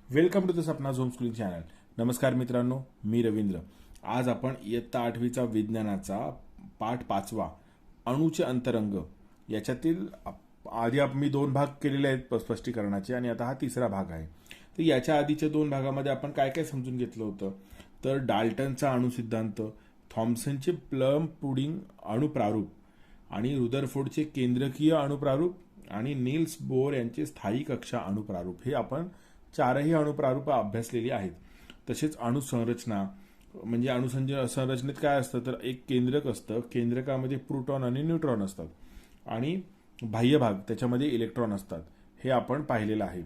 Welcome to the Sapna home schooling channel. नमस्कार मित्रांनो, मी रवींद्र. आज आपण इयत्ता 8वीचा विज्ञानाचा पाठ 5वा अणूचे अंतरंग याच्यातील आधी मी 2 भाग केलेले आहेत स्पष्टीकरणाचे आणि आता हा तिसरा भाग आहे. तर याच्या आधीच्या 2 भागामध्ये आपण काय काय समजून घेतलं होतं. तर डाल्टनचा अणु सिद्धांत, थॉम्सनचे प्लम पुडिंग अणुप्रारूप आणि रुदरफोर्डचे केंद्रकीय अणुप्रारूप आणि नील्स बोर यांचे स्थायी कक्षा अणुप्रारूप हे आपण चारही अणुप्रारूप अभ्यासलेली आहेत. तसेच अणुसंरचना म्हणजे संरचनेत काय असतं तर एक केंद्रक असतं, केंद्रकामध्ये प्रोटॉन आणि न्यूट्रॉन असतात आणि बाह्य भाग त्याच्यामध्ये इलेक्ट्रॉन असतात. हे आपण पाहिलेलं आहे.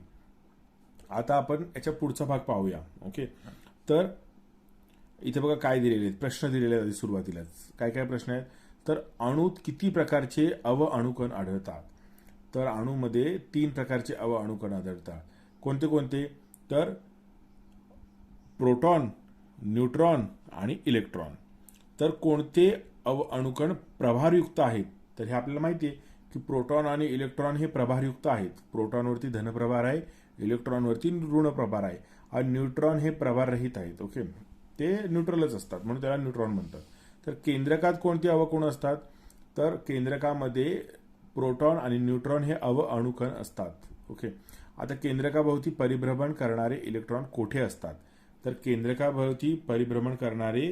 आता आपण याच्या पुढचा भाग पाहूया. ओके, तर इथे बघा काय दिलेले आहेत, प्रश्न दिलेले आहेत. सुरुवातीलाच काय काय प्रश्न आहेत तर अणूत किती प्रकारचे अव अणुकण आढळतात. तर अणूमध्ये 3 प्रकारचे अव अणुकण आढळतात. कोणते कोणते तर प्रोटॉन, न्यूट्रॉन आणि इलेक्ट्रॉन. तर कोणते अणुकण प्रभारयुक्त आहेत तर हे आपल्याला माहिती आहे की प्रोटॉन आणि इलेक्ट्रॉन हे प्रभारयुक्त आहेत. प्रोटॉनवरती धनप्रभार आहे, इलेक्ट्रॉनवरती ऋण प्रभार आहे आणि न्यूट्रॉन हे प्रभाररहित आहेत. ओके, ते न्यूट्रलच असतात म्हणून त्याला न्यूट्रॉन म्हणतात. तर केंद्रकात कोणते अवकोण असतात तर केंद्रकामध्ये प्रोटॉन आणि न्यूट्रॉन हे अणुकण असतात. ओके, आता केंद्रकाभोवती परिभ्रमण करणारे इलेक्ट्रॉन कोठे असतात तर केंद्रकाभोवती परिभ्रमण करणारे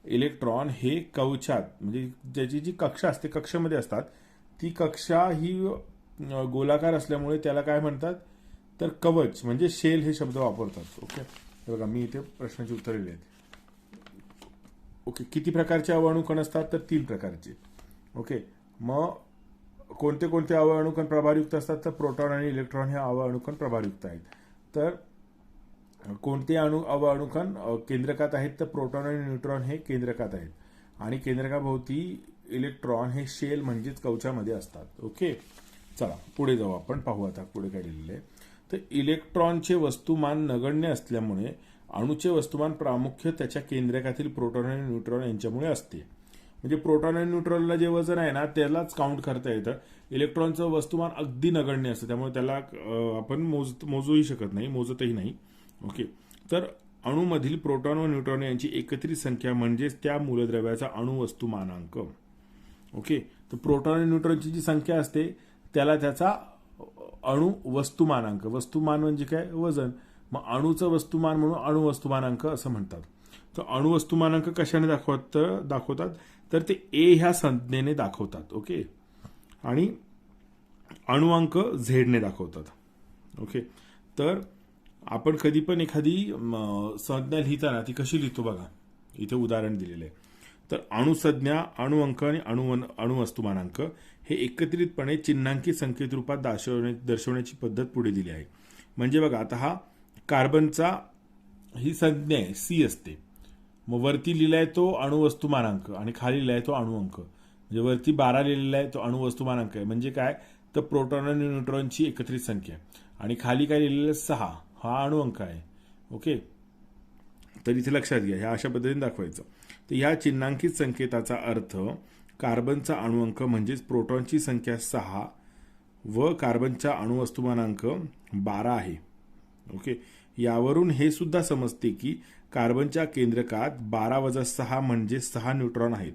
इलेक्ट्रॉन हे कवचात म्हणजे ज्याची जी कक्षा असते कक्षामध्ये असतात. ती कक्षा ही गोलाकार असल्यामुळे त्याला काय म्हणतात तर कवच म्हणजे शेल हे शब्द वापरतात. ओके, बघा मी इथे प्रश्नाची उत्तरे लिहिली आहेत. ओके, किती प्रकारचे अणुकण असतात तर 3 प्रकारचे. ओके, मग कोणते कोणते अणुकण प्रभारयुक्त असतात तर प्रोटॉन आणि इलेक्ट्रॉन हे अणुकण प्रभारयुक्त आहेत. तर कोणते अणुकण केंद्रकात आहेत तर प्रोटॉन आणि न्यूट्रॉन हे केंद्रकात आहेत आणि केंद्रकाभोवती इलेक्ट्रॉन हे शेल म्हणजेच कवचामध्ये असतात. ओके, चला पुढे जाऊ, आपण पाहू आता पुढे काय लिहिलेलं आहे. तर इलेक्ट्रॉनचे वस्तुमान नगण्य असल्यामुळे अणूचे वस्तुमान प्रामुख्य त्याच्या केंद्रकातील प्रोटॉन आणि न्यूट्रॉन यांच्यामुळे असते. म्हणजे प्रोटॉन आणि न्यूट्रॉनला जे वजन आहे ना त्यालाच काउंट करता येतं. इलेक्ट्रॉनचं वस्तुमान अगदी नगण्य असतं त्यामुळे त्याला आपण मोजूही शकत नाही, मोजतही नाही. ओके, तर अणूमधील प्रोटॉन व न्यूट्रॉन यांची एकत्रित संख्या म्हणजेच त्या मूलद्रव्याचा अणुवस्तुमानांक. ओके, तर प्रोटॉन आणि न्यूट्रॉनची जी संख्या असते त्याला त्याचा अणुवस्तुमानांक, वस्तुमान म्हणजे काय वजन, मग अणूचं वस्तुमान म्हणून अणुवस्तुमानांक असं म्हणतात. तर अणुवस्तुमानांक कशाने दाखवतात तर ते ए ह्या संज्ञेने दाखवतात. ओके, आणि अणुअंक झेडने दाखवतात. ओके, तर आपण कधी पण एखादी संज्ञा लिहिताना ती कशी लिहितो बघा, इथे उदाहरण दिलेलं आहे. तर अणुसंज्ञा, अणुअंक आणि अणुवस्तुमानांक हे एकत्रितपणे चिन्हांकित संकेत रूपात दर्शवण्याची पद्धत पुढे दिली आहे. म्हणजे बघा आता हा कार्बनचा ही संज्ञा आहे, सी असते. मग वरती लिहिलाय तो अणुवस्तुमानांक आणि खाली लिहिलाय तो अणुअंक. म्हणजे वरती 12 लिहिलेला आहे तो अणुवस्तुमानांक आहे. म्हणजे काय तर प्रोटॉन आणि न्यूट्रॉनची एकत्रित संख्या आणि खाली काय लिहिलेलं आहे 6 हा अणुअंक आहे. ओके, तर इथे लक्षात घ्या, ह्या अशा पद्धतीने दाखवायचं. तर ह्या चिन्हांकित संकेताचा अर्थ कार्बनचा अणुअंक म्हणजेच प्रोटॉनची संख्या 6 व कार्बनचा अणुवस्तुमानांक 12 आहे. ओके, यावरून हे सुद्धा समजते की कार्बनच्या केंद्रकात 12-6 म्हणजे 6 न्यूट्रॉन आहेत.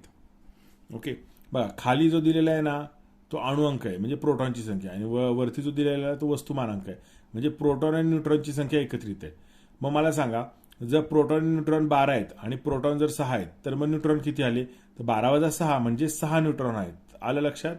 ओके, बघा खाली जो दिलेला आहे ना तो अणुअंक आहे म्हणजे प्रोटॉनची संख्या आणि वरती जो दिलेला आहे तो वस्तुमानांक आहे म्हणजे प्रोटॉन आणि न्यूट्रॉनची संख्या एकत्रित आहे. मग मला सांगा जर प्रोटॉन आणि न्यूट्रॉन 12 आहेत आणि प्रोटॉन जर 6 आहेत तर मग न्यूट्रॉन किती आले तर 12-6 म्हणजे 6 न्यूट्रॉन आहेत. आलं लक्षात.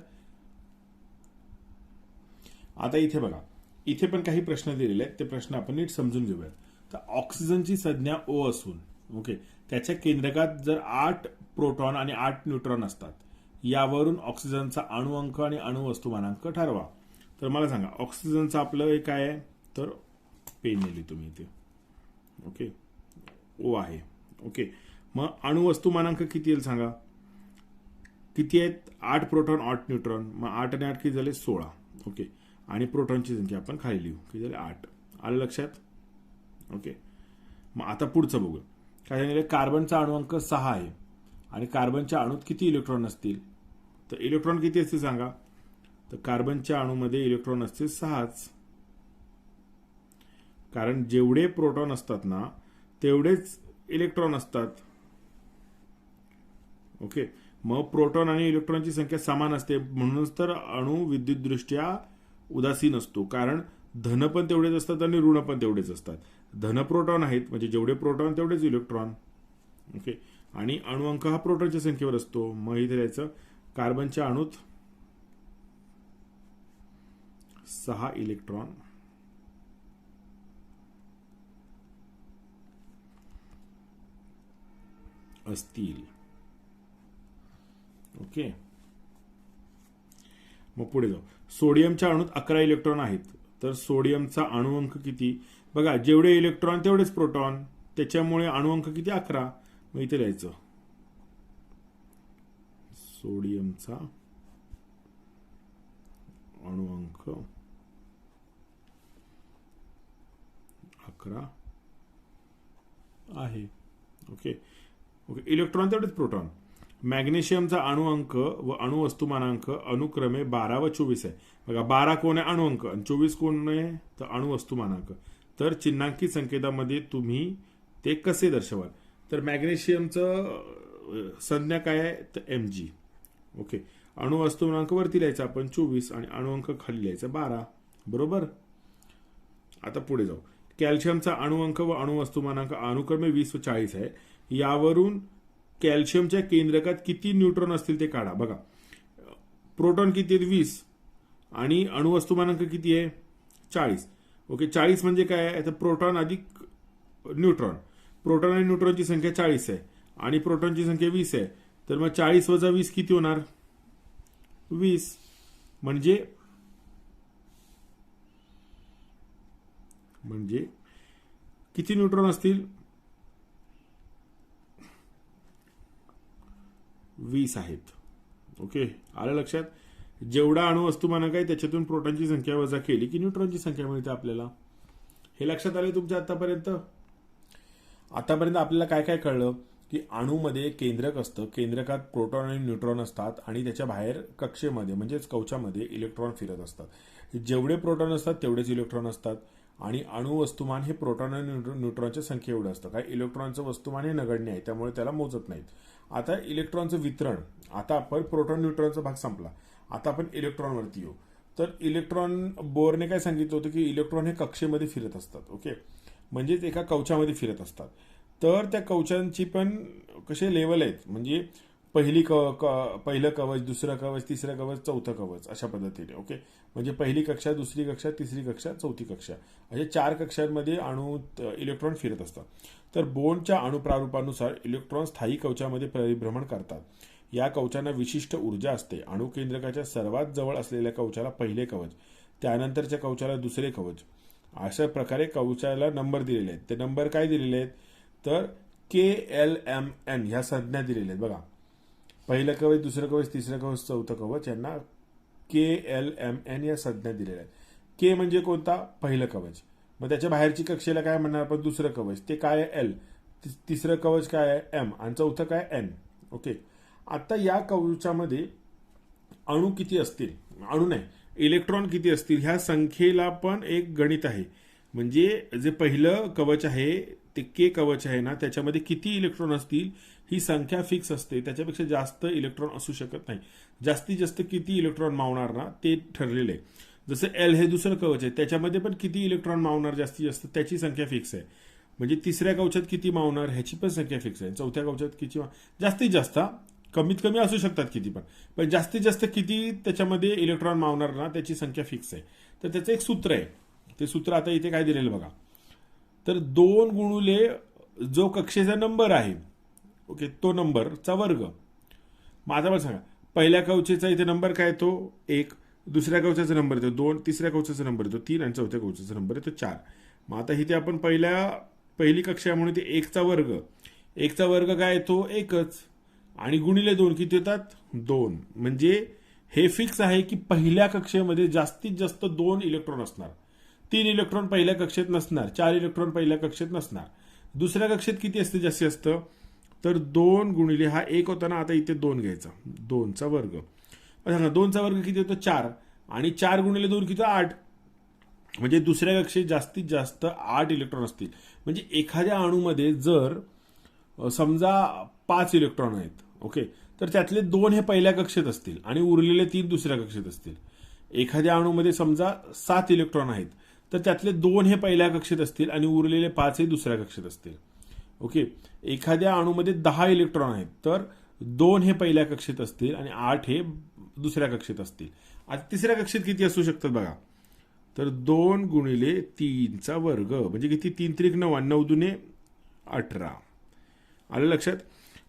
आता इथे बघा, इथे पण काही प्रश्न दिलेले आहेत, ते प्रश्न आपण नीट समजून घेऊयात. तर ऑक्सिजनची संज्ञा ओ असून ओके त्याच्या केंद्रकात जर 8 प्रोटॉन आणि 8 न्यूट्रॉन असतात. यावरून ऑक्सिजनचा अणुअंक आणि अणुवस्तुमानांक ठरवा. तर मला सांगा ऑक्सिजनचं आपलं काय आहे तर पेन लिहिली तुम्ही इथे. ओके, ओ आहे. ओके, मग अणुवस्तुमानांक किती येईल सांगा, किती आहेत 8 प्रोटॉन 8 न्यूट्रॉन, मग 8 आणि 8 किती झाले 16. ओके, आणि प्रोटॉनची संख्या आपण खाली लिहू किती झाले 8. आलं लक्षात. ओके, मग आता पुढचं बघू. काय सांगितलं कार्बनचा अणुअंक 6 आहे आणि कार्बनच्या अणुत किती इलेक्ट्रॉन असतील तर इलेक्ट्रॉन किती असतील सांगा तर कार्बनच्या अणूमध्ये इलेक्ट्रॉन असतील 6च. कारण जेवढे प्रोटॉन असतात ना तेवढेच इलेक्ट्रॉन असतात. ओके, मग प्रोटॉन आणि इलेक्ट्रॉनची संख्या समान असते, म्हणूनच तर अणू विद्युतदृष्ट्या उदासीन असतो. कारण धन पण तेवढेच असतात आणि ऋण पण तेवढेच असतात. धन प्रोटॉन आहेत म्हणजे जेवढे प्रोटॉन तेवढेच इलेक्ट्रॉन. ओके, आणि अणुअंक हा प्रोटॉनच्या संख्येवर असतो. मग इथे द्यायचं कार्बनच्या अणूत 6 इलेक्ट्रॉन असतील. ओके, मग पुढे जाऊ. सोडियमच्या अणूत 11 इलेक्ट्रॉन आहेत. तर सोडियमचा अणुअंक किती? बघा, जेवढे इलेक्ट्रॉन तेवढेच प्रोटॉन, त्याच्यामुळे अणुअंक किती? 11. मग इथे लिहायचं सोडियमचा अणुअंक 11 आहे. ओके ओके, इलेक्ट्रॉन तेवढेच प्रोटॉन. मॅग्नेशियमचा अणुअंक व अणुवस्तुमानांक अनुक्रमे 12 व 24 आहे. बघा, 12 कोण आहे? अणुअंक, आणि 24 कोण आहे? तर अणुवस्तुमानांक. तर चिन्हांकित संकेतामध्ये तुम्ही ते कसे दर्शवाल? तर मॅग्नेशियमचं संज्ञा काय आहे? तर Mg. ओके, अणुवस्तुमानांक वरती लिहायचा आपण 24 आणि अणुअंक खाली लिहायचा 12. बरोबर. आता पुढे जाऊ. कॅल्शियमचा अणुअंक व अणुवस्तुमानांक अनुक्रमे 20 व 40 आहे. यावरून कॅल्शियमच्या केंद्रकात किती न्यूट्रॉन असतील ते काढा. बघा, प्रोटॉन किती आहेत? 20 आणि अणुवस्तुमानांक किती आहे? 40. ओके, 40 म्हणजे काय आहे? तर प्रोटॉन अधिक न्यूट्रॉन. प्रोटॉन आणि न्यूट्रॉनची संख्या 40 आहे आणि प्रोटॉनची संख्या 20 आहे. तर मग 40 वजा 20 किती होणार? 20. म्हणजे किती न्यूट्रॉन असतील? 20 आहेत. ओके, आलं लक्षात? जेवढा अणुवस्तुमानक आहे त्याच्यातून प्रोटॉनची संख्या वजा केली की न्यूट्रॉनची संख्या मिळते आपल्याला. हे लक्षात आले तुमच्या आतापर्यंत? आतापर्यंत आपल्याला काय काय कळलं? की अणूमध्ये केंद्रक असतं, केंद्रकात प्रोटॉन आणि न्यूट्रॉन असतात आणि त्याच्या बाहेर कक्षेमध्ये म्हणजेच कवचामध्ये इलेक्ट्रॉन फिरत असतात. जेवढे प्रोटॉन असतात तेवढेच इलेक्ट्रॉन असतात आणि अणुवस्तुमान हे प्रोटॉन आणि न्यूट्रॉनच्या संख्ये एवढं असतं. काय इलेक्ट्रॉनचं वस्तुमान हे नगण्य आहे, त्यामुळे त्याला मोजत नाहीत. आता इलेक्ट्रॉनचं वितरण, आता आपण प्रोटॉन न्यूट्रॉनचा भाग संपला, आता आपण इलेक्ट्रॉनवरती येऊ. तर इलेक्ट्रॉन, बोरने काय सांगितलं होतं की इलेक्ट्रॉन हे कक्षेमध्ये फिरत असतात. ओके, म्हणजेच एका कवचामध्ये फिरत असतात. तर त्या कवचांची पण कसे लेवल आहेत, म्हणजे पहिलं कवच, दुसरं कवच, तिसरं कवच, चौथं कवच, अशा पद्धतीने. ओके, म्हणजे पहिली कक्षा, दुसरी कक्षा, तिसरी कक्षा, चौथी कक्षा, अशा 4 कक्षांमध्ये इलेक्ट्रॉन फिरत असतात. तर बोर्नच्या अणुप्रारूपानुसार इलेक्ट्रॉन स्थायी कवचामध्ये परिभ्रमण करतात. या कवचांना विशिष्ट ऊर्जा असते. अणुकेंद्रकाच्या सर्वात जवळ असलेल्या कवचाला पहिले कवच, त्यानंतरच्या कवचाला दुसरे कवच, अशा प्रकारे कवचाला नंबर दिलेले आहेत. ते नंबर काय दिलेले आहेत? तर KLMN ह्या संज्ञा दिलेल्या आहेत. बघा, पहिलं कवच, दुसरं कवच, तिसरं कवच, चौथं कवच, यांना KLMN या संज्ञा दिलेल्या आहेत. के म्हणजे कोणता? पहिलं कवच. मग त्याच्या बाहेरची कक्षेला काय म्हणणार आपण? दुसरं कवच. ते काय आहे? L. तिसरं कवच काय आहे? M. आणि चौथं काय? N. ओके, आता या कवचामध्ये अणू किती असतील? अणू नाही, इलेक्ट्रॉन किती असतील ह्या संख्येला पण एक गणित आहे. म्हणजे जे पहिलं कवच आहे ते के कवच आहे ना, त्याच्यामध्ये किती इलेक्ट्रॉन असतील ही संख्या फिक्स असते. त्याच्यापेक्षा जास्त इलेक्ट्रॉन असू शकत नाही. जास्तीत जास्त किती इलेक्ट्रॉन मावणार ना ते ठरलेलं आहे. जसं L हे दुसरं कवच आहे, त्याच्यामध्ये पण किती इलेक्ट्रॉन मावणार जास्तीत जास्त त्याची संख्या फिक्स आहे. म्हणजे तिसऱ्या कवचात किती मावणार ह्याची पण संख्या फिक्स आहे. चौथ्या कवचात किती, जास्तीत जास्त, कमीत कमी असू शकतात किती पण जास्तीत जास्त किती त्याच्यामध्ये इलेक्ट्रॉन मावणार ना त्याची संख्या फिक्स आहे. तर त्याचं एक सूत्र आहे. ते सूत्र आता इथे काय दिलेलं बघा. तर 2 गुणुले जो कक्षेचा नंबर आहे, ओके, तो नंबरचा वर्ग. मग आता मला सांगा, पहिल्या कवचेचा इथे नंबर काय येतो? 1. दुसऱ्या कवचाचा नंबर येतो 2. तिसऱ्या कवचाचा नंबर येतो 3. आणि चौथ्या कवचाचा नंबर येतो 4. मग आता इथे आपण पहिली कक्षा म्हणून ते 1 चा वर्ग. 1 चा वर्ग काय येतो? 1च. आणि गुणिले 2 किती येतात? 2. म्हणजे हे फिक्स आहे की पहिल्या कक्षेमध्ये जास्तीत जास्त 2 इलेक्ट्रॉन असणार. 3 इलेक्ट्रॉन पहिल्या कक्षेत नसणार. 4 इलेक्ट्रॉन पहिल्या कक्षेत नसणार. दुसऱ्या कक्षेत किती असते? जास्तीत जास्त. तर 2 गुणिले हा 1 होता ना, आता इथे 2 घ्यायचा. 2 चा वर्ग. 2 चा वर्ग किती होतो? 4. आणि 4 गुणिले 2 किती? 8. म्हणजे दुसऱ्या कक्षेत जास्तीत जास्त 8 इलेक्ट्रॉन असतील. म्हणजे एखाद्या अणूमध्ये जर समजा 5 इलेक्ट्रॉन आहेत, ओके, तर त्यातले 2 हे पहिल्या कक्षेत असतील आणि उरलेले 3 दुसऱ्या कक्षेत असतील. एखाद्या अणूमध्ये समजा 7 इलेक्ट्रॉन आहेत, तर त्यातले 2 हे पहिल्या कक्षेत असतील आणि उरलेले 5 हे दुसऱ्या कक्षेत असतील. ओके. एखाद्या अणूमध्ये 10 इलेक्ट्रॉन आहेत, तर 2 हे पहिल्या कक्षेत असतील आणि 8 हे दुसऱ्या कक्षेत असतील. आता तिसऱ्या कक्षेत किती असू शकतात बघा, तर 2 गुणिले 3चा वर्ग म्हणजे किती, 3 त्रिक 9, 9 दुने 18. आलं लक्षात.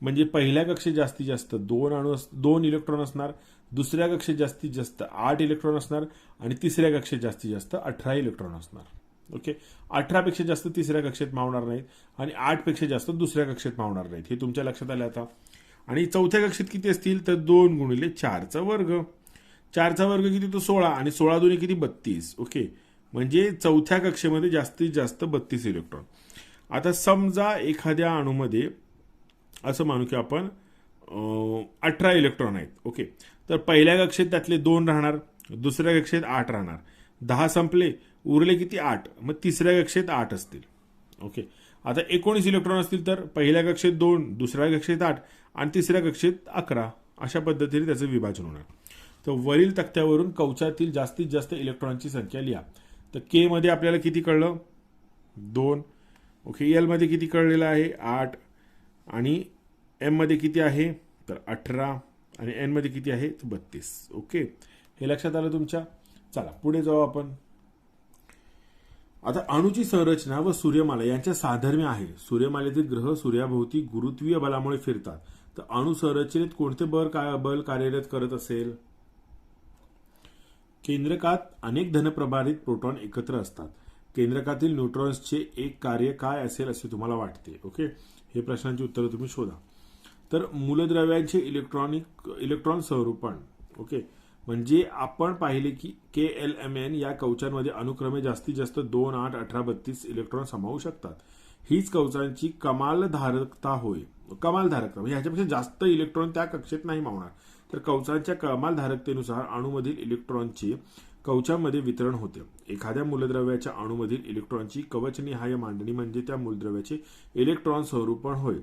म्हणजे पहिल्या कक्षेत जास्तीत जास्त 2 इलेक्ट्रॉन असणार, दुसऱ्या कक्षेत जास्तीत जास्त 8 इलेक्ट्रॉन असणार आणि तिसऱ्या कक्षेत जास्तीत जास्त 18 इलेक्ट्रॉन असणार. ओके. 18 पेक्षा जास्त तिसऱ्या कक्षेत मावणार नाहीत आणि 8 पेक्षा जास्त दुसऱ्या कक्षेत मावणार नाहीत. हे तुमच्या लक्षात आलं आता. आणि चौथ्या कक्षेत किती असतील, तर 2 गुणिले 4चा वर्ग. 4चा वर्ग किती, तो 16 आणि 16 दुने किती, 32. ओके. म्हणजे चौथ्या कक्षेमध्ये जास्तीत जास्त 32 इलेक्ट्रॉन. आता समजा एखाद्या अणूमध्ये असं मानू की आपण 18 इलेक्ट्रॉन आहेत. ओके. तर पहिल्या कक्षेत त्यातले 2 राहणार, दुसऱ्या कक्षेत 8 राहणार. 10 संपले, उरले किती, 8. मग तिसऱ्या कक्षेत 8 असतील. ओके. आता 19 इलेक्ट्रॉन असतील, तर पहिल्या कक्षेत 2, दुसऱ्या कक्षेत 8 आणि तिसऱ्या कक्षेत 11. अशा पद्धतीने त्याचं विभाजन होणार. तर वरील तक्त्यावरून कवचातील जास्तीत जास्त इलेक्ट्रॉनची संख्या लिहा. तर के मध्ये आपल्याला किती कळलं, 2. ओके. एल मध्ये किती कळलेलं आहे, 8. आणि एम मध्ये किती आहे, तर 18. आणि एन मध्ये किती आहे, 32. ओके. हे लक्षात आलं तुमच्या. चला पुढे जाऊ आपण. आता अणूची संरचना व सूर्यमाला यांच्या साधर्म्य आहे. सूर्यमालेतील ग्रह सूर्याभोवती गुरुत्वीय बलामुळे फिरतात. तर अणू संरचनेत कोणते बल कार्यरत करत असेल. केंद्रकात अनेक धनप्रभारित प्रोटॉन एकत्र असतात. केंद्रकातील न्यूट्रॉन्सचे एक कार्य काय असेल असे तुम्हाला वाटते. ओके. हे प्रश्नांची उत्तरं तुम्ही शोधा. तर मूलद्रव्यांचे इलेक्ट्रॉन स्वरूपण. ओके. म्हणजे आपण पाहिले की KLMN या कवचांमध्ये अनुक्रमे जास्तीत जास्त 2, 8, 18, 32 इलेक्ट्रॉन सामावू शकतात. हीच कवचांची कमालधारकता होय. कमालधारकता म्हणजे ह्याच्यापेक्षा जास्त इलेक्ट्रॉन त्या कक्षेत नाही मावणार. तर कवचांच्या कमालधारकतेनुसार अणूमधील इलेक्ट्रॉनचे कवचामध्ये वितरण होते. एखाद्या मूलद्रव्याच्या अणूमधील इलेक्ट्रॉनची कवचनिहाय मांडणी म्हणजे त्या मूलद्रव्याचे इलेक्ट्रॉन स्वरूपण होय.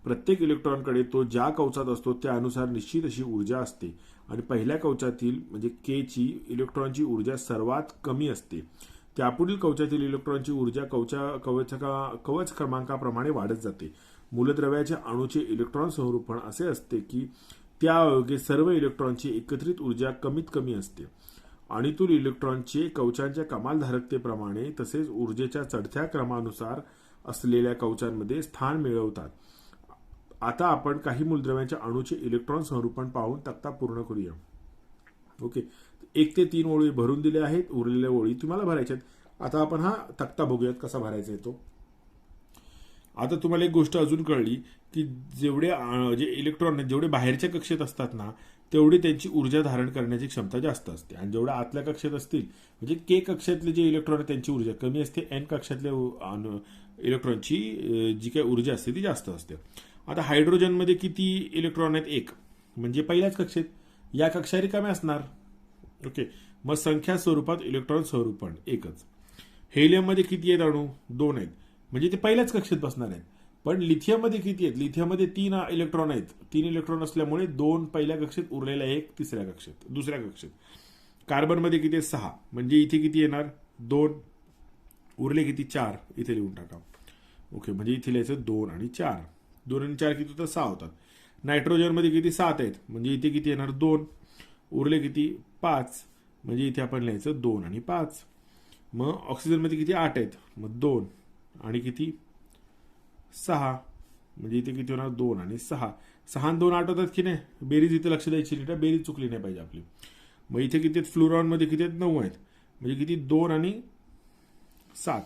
प्रत्येक इलेक्ट्रॉनकडे तो ज्या कवचात असतो त्यानुसार निश्चित अशी ऊर्जा असते आणि पहिल्या कवचातील म्हणजे के ची इलेक्ट्रॉनची ऊर्जा सर्वात कमी असते. त्यापुढील कवचातील इलेक्ट्रॉनची ऊर्जा कवच क्रमांकाप्रमाणे वाढत जाते. मूलद्रव्याच्या अणूचे इलेक्ट्रॉन स्वरूपण असे असते की त्यायोगे सर्व इलेक्ट्रॉनची एकत्रित ऊर्जा कमीत कमी असते. अणूतील इलेक्ट्रॉनचे कवचांच्या कमालधारकतेप्रमाणे तसेच ऊर्जेच्या चढत्या क्रमानुसार असलेल्या कवचांमध्ये स्थान मिळवतात. आता आपण काही मूलद्रव्यांच्या अणूचे इलेक्ट्रॉन स्वरूपण पाहून तक्ता पूर्ण करूया. ओके. 1 ते 3 ओळी भरून दिल्या आहेत, उरलेल्या ओळी तुम्हाला भरायच्या आहेत. आता आपण हा तक्ता बघूयात कसा भरायचा आहे तो. आता तुम्हाला एक गोष्ट अजून कळली की जे इलेक्ट्रॉन आहेत जेवढे बाहेरच्या कक्षेत असतात ना तेवढी त्यांची ऊर्जा धारण करण्याची क्षमता जास्त असते आणि जेवढ्या आतल्या कक्षेत असतील म्हणजे के कक्षातले जे इलेक्ट्रॉन आहेत त्यांची ऊर्जा कमी असते. एन कक्षातल्या इलेक्ट्रॉनची जी काही ऊर्जा असते ती जास्त असते. आता हायड्रोजनमध्ये किती इलेक्ट्रॉन आहेत, 1. म्हणजे पहिल्याच कक्षेत. या कक्षा रिकाम्या असणार. ओके. मग संख्या स्वरूपात इलेक्ट्रॉन स्वरूपण 1च. हेलियममध्ये किती आहेत अणू, 2 आहेत. म्हणजे ते पहिल्याच कक्षेत बसणार आहेत. पण लिथियममध्ये किती आहेत, लिथियममध्ये 3 इलेक्ट्रॉन आहेत. 3 इलेक्ट्रॉन असल्यामुळे 2 पहिल्या कक्षेत, उरलेला 1 तिसऱ्या कक्षेत, दुसऱ्या कक्षेत. कार्बनमध्ये किती आहे, 6. म्हणजे इथे किती येणार, 2. उरले किती, 4. इथे लिहून टाका. ओके. म्हणजे इथे लिहायचं 2 आणि 4. 2 आणि 4 किती होतात, 6 होतात. नायट्रोजनमध्ये किती, 7 आहेत. म्हणजे इथे किती येणार, 2. उरले किती, 5. म्हणजे इथे आपण लिहायचं 2 आणि 5. मग ऑक्सिजनमध्ये किती, 8 आहेत. मग 2 आणि किती, 6. म्हणजे इथे किती होणार, 2 आणि 6. 6 आणि 2 8 होतात की नाही. बेरीज इथे लक्ष द्यायची नाही, बेरीज चुकली नाही पाहिजे आपली. मग इथे किती आहेत, फ्लोरॉनमध्ये किती आहेत, 9 आहेत. म्हणजे किती, 2 आणि 7.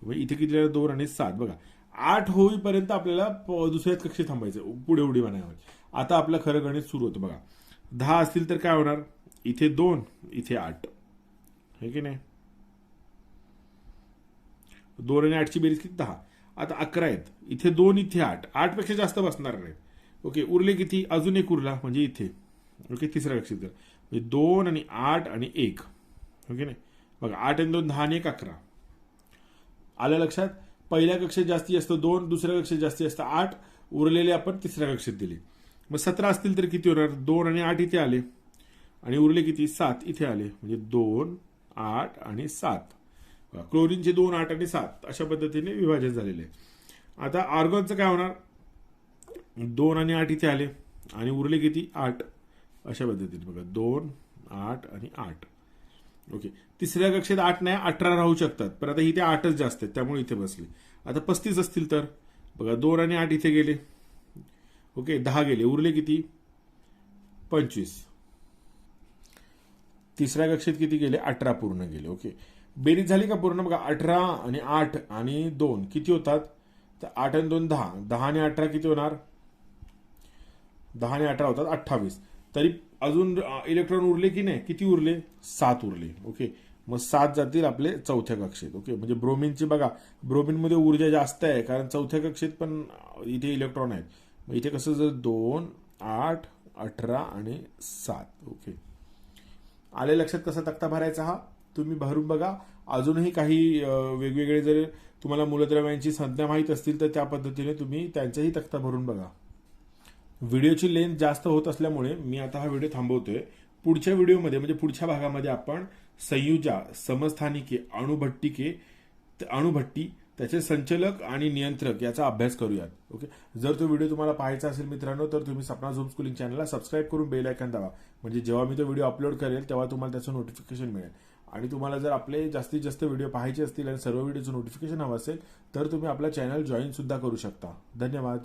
म्हणजे इथे किती, 2 आणि 7. बघा 8 होईपर्यंत आपल्याला दुसऱ्याच कक्षेत थांबायचं, पुढे उडी बनावं. आता आपलं खरं गणित सुरू होतं. बघा 10 असतील तर काय होणार, इथे 2 इथे 8 हे की नाही. 2 आणि 8ची बेरीज किती, 10. आता 11 आहेत. इथे 2 इथे 8. 8 पेक्षा जास्त बसणार नाहीत. ओके. उरले किती, अजून एक उरला म्हणजे इथे. ओके. तिसऱ्या कक्षेत म्हणजे 2 आणि 8 आणि 1. ओके नाही. बघा 8 आणि 2 10 आणि 1 11. आलं लक्षात? पहिल्या कक्षेत जास्तीत जास्त 2, दुसऱ्या कक्षेत जास्तीत जास्त 8, उरलेले आपण तिसऱ्या कक्षेत दिले. मग 17 असतील तर किती होणार? 2 आणि 8 इथे आले आणि उरले किती? 7 इथे आले. म्हणजे 2, 8 आणि 7. क्लोरीनचे 2, 8 आणि 7 अशा पद्धतीने विभाजन झालेले आहे. आता आर्गॉनचं काय होणार? 2 आणि 8 इथे आले आणि उरले किती? 8. अशा पद्धतीने बघा 2, 8 आणि 8. ओके. तिसऱ्या कक्षेत 8 नाही 18 राहू शकतात, पण आता इथे 8च जास्त आहेत त्यामुळे इथे बसले. आता 35 असतील तर बघा 2 आणि 8 इथे गेले. ओके, 10 गेले, उरले किती? 25. तिसऱ्या कक्षेत किती गेले? 18 पूर्ण गेले. ओके, बेरीज झाली का पूर्ण? बघा 18 आणि 8 आणि 2 किती होतात? तर 8 आणि 2 10, 10 आणि 18 किती होणार? 10 आणि 18 होतात 28. तरी अजून इलेक्ट्रॉन उरले की नाही? किती उरले? 7 उरले. ओके, मग 7 जातील आपले चौथ्या कक्षेत. ओके, म्हणजे ब्रोमिनची बघा, ब्रोमिनमध्ये ऊर्जा जास्त आहे कारण चौथ्या कक्षेत पण इथे इलेक्ट्रॉन आहेत. मग इथे कसं जर 2, 8, 18 आणि 7. ओके, आले लक्षात कसा तक्ता भरायचा हा? तुम्ही भरून बघा. अजूनही काही वेगवेगळे जर तुम्हाला मूलद्रव्यांची संज्ञा माहीत असतील तर त्या पद्धतीने तुम्ही त्यांचाही तक्ता भरून बघा. व्हिडिओची लेंथ जास्त होत असल्यामुळे मी आता हा व्हिडिओ थांबवतोय. पुढच्या व्हिडिओमध्ये म्हणजे पुढच्या भागामध्ये आपण संयुजा, समस्थानिके, अणुभट्टी, त्याचे संचलक आणि नियंत्रक याचा अभ्यास करूयात. ओके, जर तो व्हिडिओ तुम्हाला पाहायचा असेल मित्रांनो तर तुम्ही सपना होम स्कूलिंग चॅनलला सबस्क्राईब करून बेल आयकॉन दाबा. म्हणजे जेव्हा मी तो व्हिडिओ अपलोड करेल तेव्हा तुम्हाला त्याचं नोटिफिकेशन मिळेल. आणि तुम्हाला जर आपले जास्तीत जास्त व्हिडिओ पाहायचे असतील आणि सर्व व्हिडिओचं नोटिफिकेशन हवं असेल तर तुम्ही आपला चॅनल जॉईन सुद्धा करू शकता. धन्यवाद.